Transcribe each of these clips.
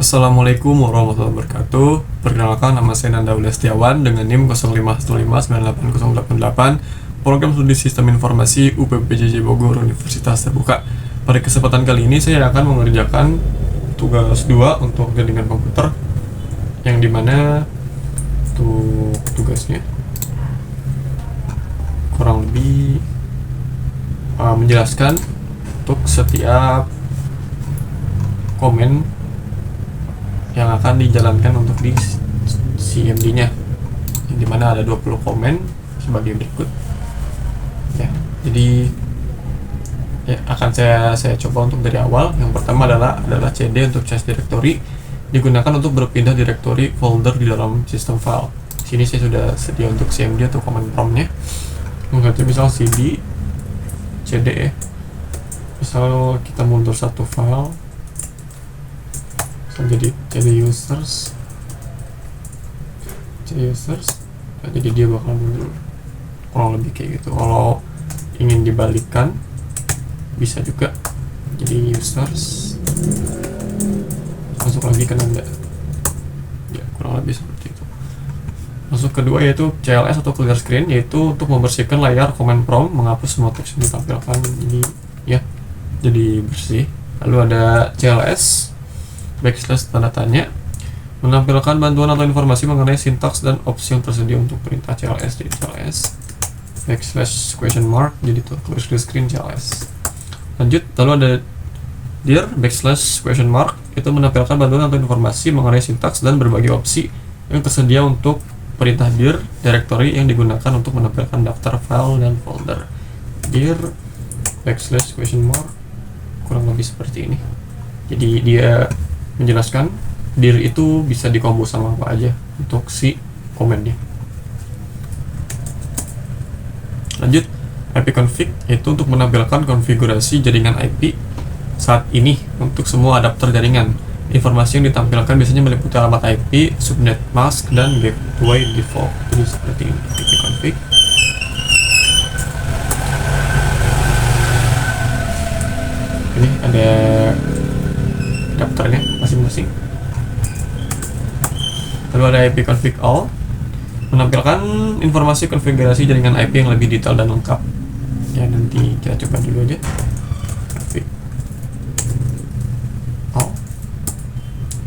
Assalamualaikum warahmatullahi wabarakatuh. Perkenalkan, nama saya Nanda Ulya Setiawan dengan NIM 0515980888, Program Studi Sistem Informasi UPPJJ Bogor Universitas Terbuka. Pada kesempatan kali ini saya akan mengerjakan tugas 2 untuk jaringan komputer, yang dimana untuk tugasnya kurang lebih menjelaskan untuk setiap komen yang akan dijalankan untuk di CMD-nya, yang dimana ada 20 komen sebagai berikut. Ya, jadi akan saya coba untuk dari awal. Yang pertama adalah CD untuk change directory, digunakan untuk berpindah directory folder di dalam sistem file. Sini saya sudah sedia untuk CMD atau command prompt-nya. Mengganti misal CD ya. Misal kita mundur satu file, jadi users, nah, jadi dia bakal mundur, kurang lebih kayak gitu. Kalau ingin dibalikkan bisa juga, jadi users masuk lagi ke Nanda, ya kurang lebih seperti itu. Masuk kedua yaitu CLS atau clear screen, yaitu untuk membersihkan layar command prompt, menghapus semua teks yang ditampilkan, jadi bersih. Lalu ada CLS backslash tanda tanya, menampilkan bantuan atau informasi mengenai sintaks dan opsi yang tersedia untuk perintah CLS. Jadi CLS backslash question mark, jadi tuh clear screen CLS. Lanjut, lalu ada dir backslash question mark, itu menampilkan bantuan atau informasi mengenai sintaks dan berbagai opsi yang tersedia untuk perintah dir directory yang digunakan untuk menampilkan daftar file dan folder. Dir backslash question mark, kurang lebih seperti ini. Jadi dia menjelaskan dir itu bisa dikombo sama apa aja untuk si komennya. Lanjut, ipconfig itu untuk menampilkan konfigurasi jaringan IP saat ini untuk semua adapter jaringan. Informasi yang ditampilkan biasanya meliputi alamat IP, subnet mask, dan gateway default. Jadi seperti ini ipconfig. Ini ada adapternya masing-masing. Lalu ada ipconfig all, menampilkan informasi konfigurasi jaringan IP yang lebih detail dan lengkap. Ya, nanti kita coba dulu aja. Config all.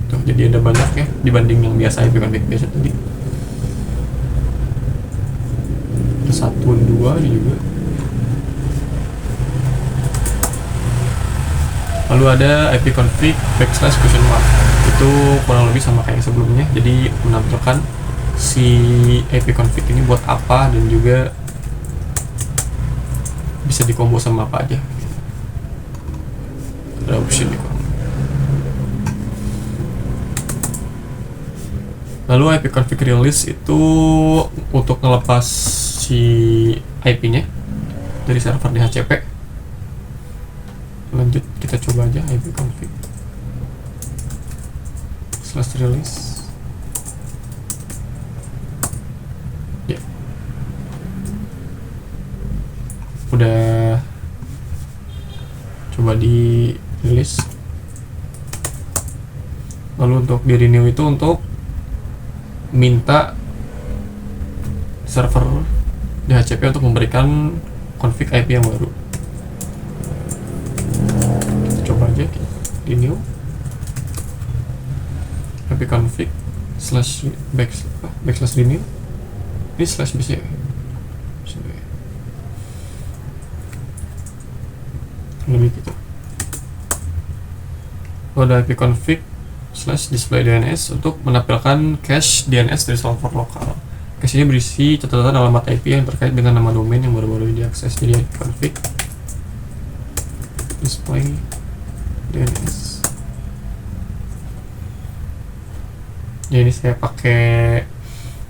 Tuh, jadi ada banyak ya dibanding yang biasa ipconfig biasa tadi. Ada 1, 2 ini juga. Lalu ada ipconfig backslash question mark, itu kurang lebih sama kayak sebelumnya, jadi menampilkan si ipconfig ini buat apa dan juga bisa dikombo sama apa aja. Ada option nih. Lalu ipconfig release itu untuk ngelepas si IP-nya dari server DHCP. Lanjut, kita coba aja ipconfig slash release. Ya, udah coba di release. Lalu untuk di renew itu untuk minta server DHCP untuk memberikan config IP yang baru. Renew ipconfig slash backslash renew, ini slash bisa ya, lebih gitu. Lalu ada ipconfig slash display DNS untuk menampilkan cache DNS dari server lokal. Cache ini berisi catatan alamat IP yang terkait dengan nama domain yang baru-baru diakses. Jadi ipconfig display DNS. Ya, ini saya pakai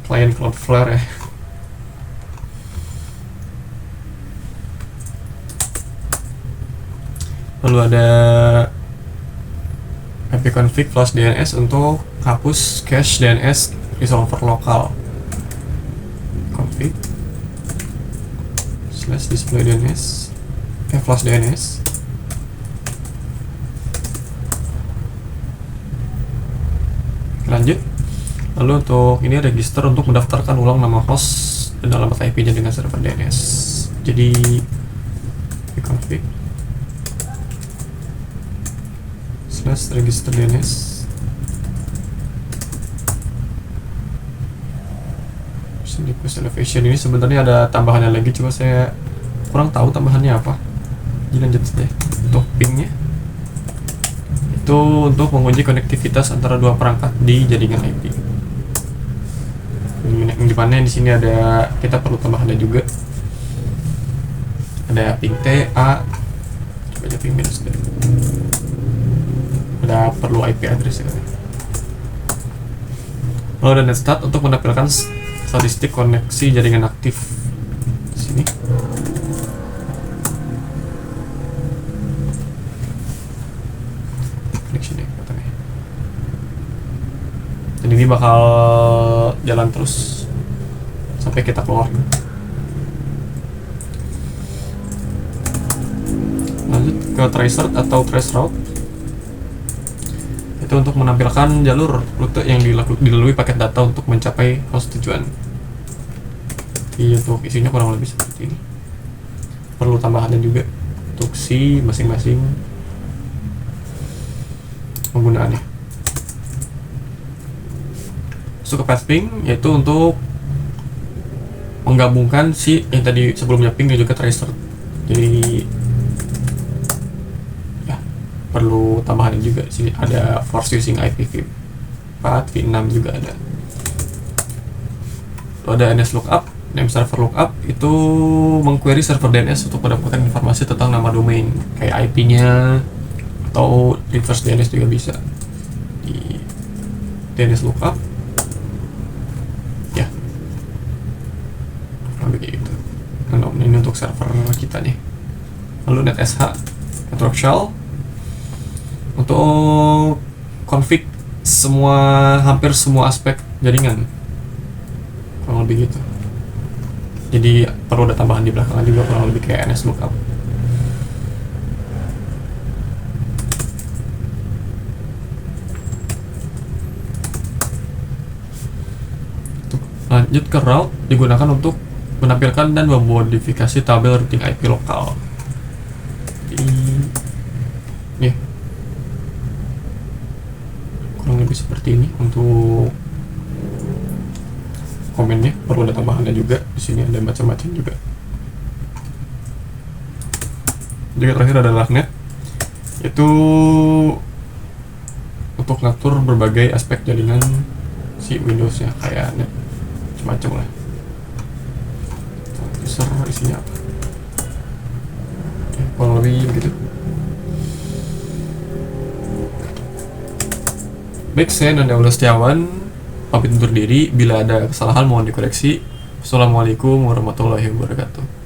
klien Cloudflare ya. Lalu ada ipconfig flash DNS untuk hapus cache DNS di server lokal. Config slash display DNS flash DNS. Lanjut. Lalu untuk ini register untuk mendaftarkan ulang nama host dan alamat IP-nya dengan server DNS. Jadi config / register DNS. Request elevation ini sebenarnya ada tambahannya lagi, cuma saya kurang tahu tambahannya apa. Jadi lanjut saja. Untuk pingnya itu untuk menguji konektivitas antara dua perangkat di jaringan IP. Yang dimana di sini ada, kita perlu tambahannya juga. Ada ping TA, coba aja ping minus D. Udah perlu IP address ya. Lalu ada netstat untuk menampilkan statistik koneksi jaringan aktif. Di sini. Connection katanya. Dan ini bakal jalan terus sampai kita keluar. Lanjut ke tracer atau traceroute. Itu untuk menampilkan jalur rute yang dilalui paket data untuk mencapai host tujuan. Jadi untuk isinya kurang lebih seperti ini. Perlu tambahannya juga untuk si masing-masing penggunaannya. Masuk ke path ping, yaitu untuk menggabungkan si yang tadi sebelumnya ping dan juga tracer. Jadi perlu tambahan juga. Sini ada force using IPv4, v6 juga ada. Lalu ada NS lookup, name server lookup, itu mengquery server DNS untuk mendapatkan informasi tentang nama domain kayak IP-nya atau reverse DNS juga bisa di DNS lookup ya. Begitu. Nah, ini untuk server kita nih. Lalu netsh network shell untuk config hampir semua aspek jaringan, kurang lebih gitu. Jadi perlu ada tambahan di belakang juga, kurang lebih kayak NS lookup. Lanjut ke route, digunakan untuk menampilkan dan memodifikasi tabel routing IP lokal. Nih, kurang lebih seperti ini. Untuk komennya perlu ada tambahannya juga. Di sini ada macam-macam juga. Juga terakhir adalah net, yaitu untuk ngatur berbagai aspek jaringan si Windows ya, kayak net macam-macam lah. User isinya apa? Oke, kurang lebih begitu. Baik, saya Nanda Ula Setiawan pamit undur diri. Bila ada kesalahan mohon dikoreksi. Assalamualaikum warahmatullahi wabarakatuh.